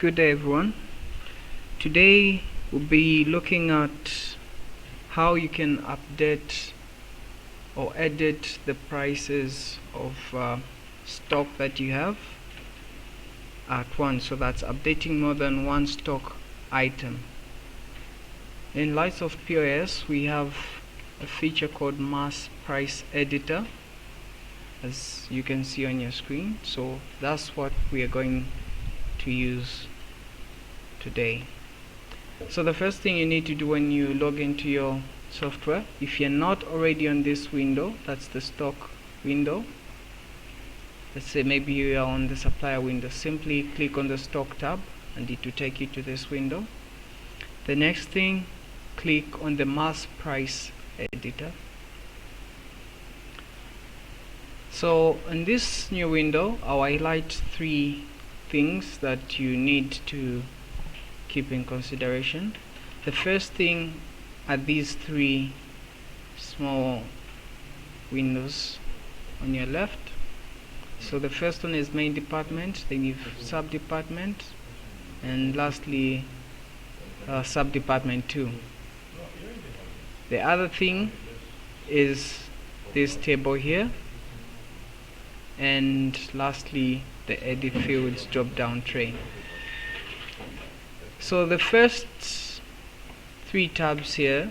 Good day everyone. Today we'll be looking at how you can update or edit the prices of stock that you have at once. So that's updating more than one stock item. In lyt-Soft POS we have a feature called mass price editor, as you can see on your screen. So that's what we are going to use today. So the first thing you need to do when you log into your software, if you're not already on this window, that's the stock window, let's say maybe you are on the supplier window, simply click on the stock tab and it will take you to this window. The next thing, click on the mass price editor. So in this new window, I'll highlight three things that you need to keep in consideration. The first thing are these three small windows on your left. So the first one is main department, then you have sub department, and lastly sub department 2. The other thing is this table here, and lastly the edit fields drop down tray. So the first three tabs here,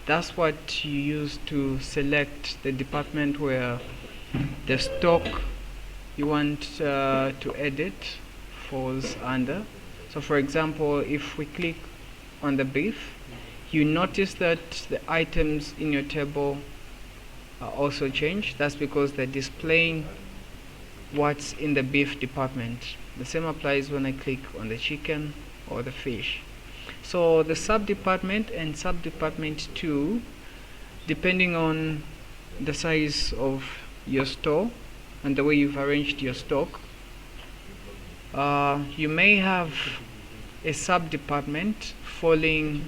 that's what you use to select the department where the stock you want to edit falls under. So for example, if we click on the beef, you notice that the items in your table are also changed. That's because they're displaying what's in the beef department. The same applies when I click on the chicken or the fish. So the sub department and sub department 2, depending on the size of your store and the way you've arranged your stock, you may have a sub department falling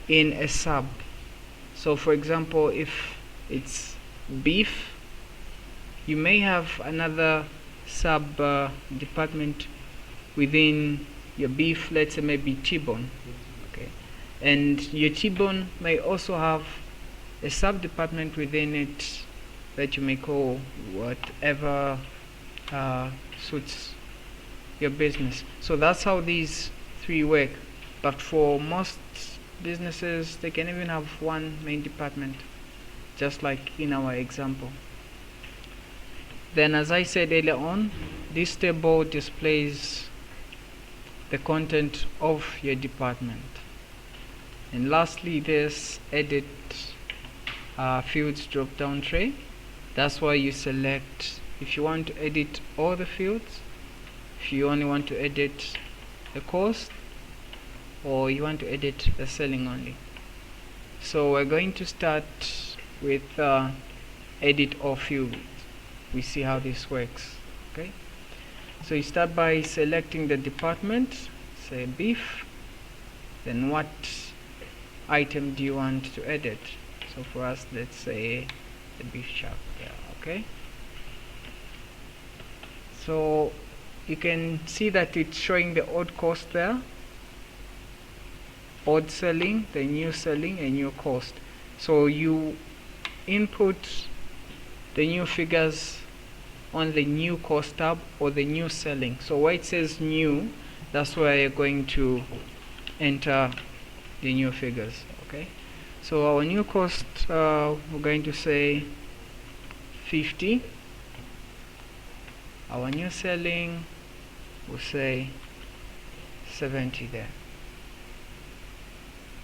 in a sub. So for example, if it's beef, you may have another sub department within your beef, let's say maybe T-bone, okay, and your T-bone may also have a sub department within it that you may call whatever suits your business. So that's how these three work. But for most businesses, they can even have one main department, just like in our example. Then, as I said earlier on, this table displays the content of your department. And lastly, this edit fields drop down tray. That's why you select if you want to edit all the fields, if you only want to edit the cost, or you want to edit the selling only. So we're going to start with edit all fields. We see how this works. Okay, so you start by selecting the department, say beef, then what item do you want to edit? So for us, let's say the beef chop there. Okay, so you can see that it's showing the old cost there, old selling, the new selling, and new cost. So you input the new figures on the new cost tab or the new selling. So where it says new, that's where you're going to enter the new figures. Okay, so our new cost, we're going to say 50. Our new selling, we'll say 70 there.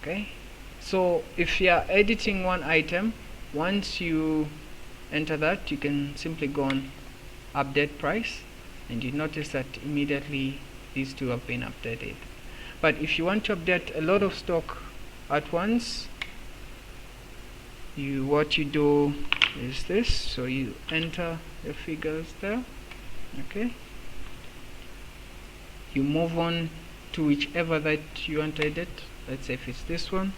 Okay, so if you are editing one item, once you enter that, you can simply go on update price, and you notice that immediately these two have been updated. But if you want to update a lot of stock at once, what you do is this. So you enter the figures there. Okay, you move on to whichever that you want to edit. Let's say if it's this one,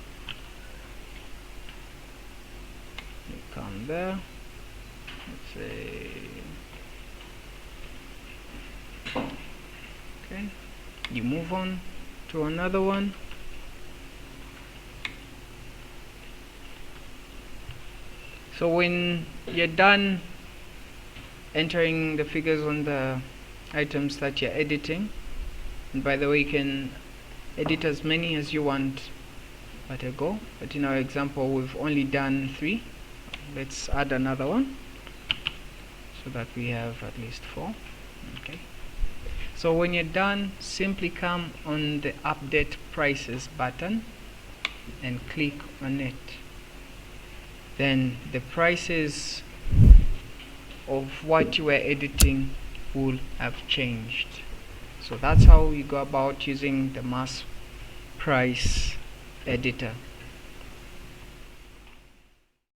you come there, let's say, okay, you move on to another one. So when you're done entering the figures on the items that you're editing, and by the way, you can edit as many as you want at a go, but in our example we've only done 3. Let's add another one so that we have at least 4. Okay, so when you're done, simply come on the update prices button and click on it. Then the prices of what you were editing will have changed. So that's how you go about using the mass price editor.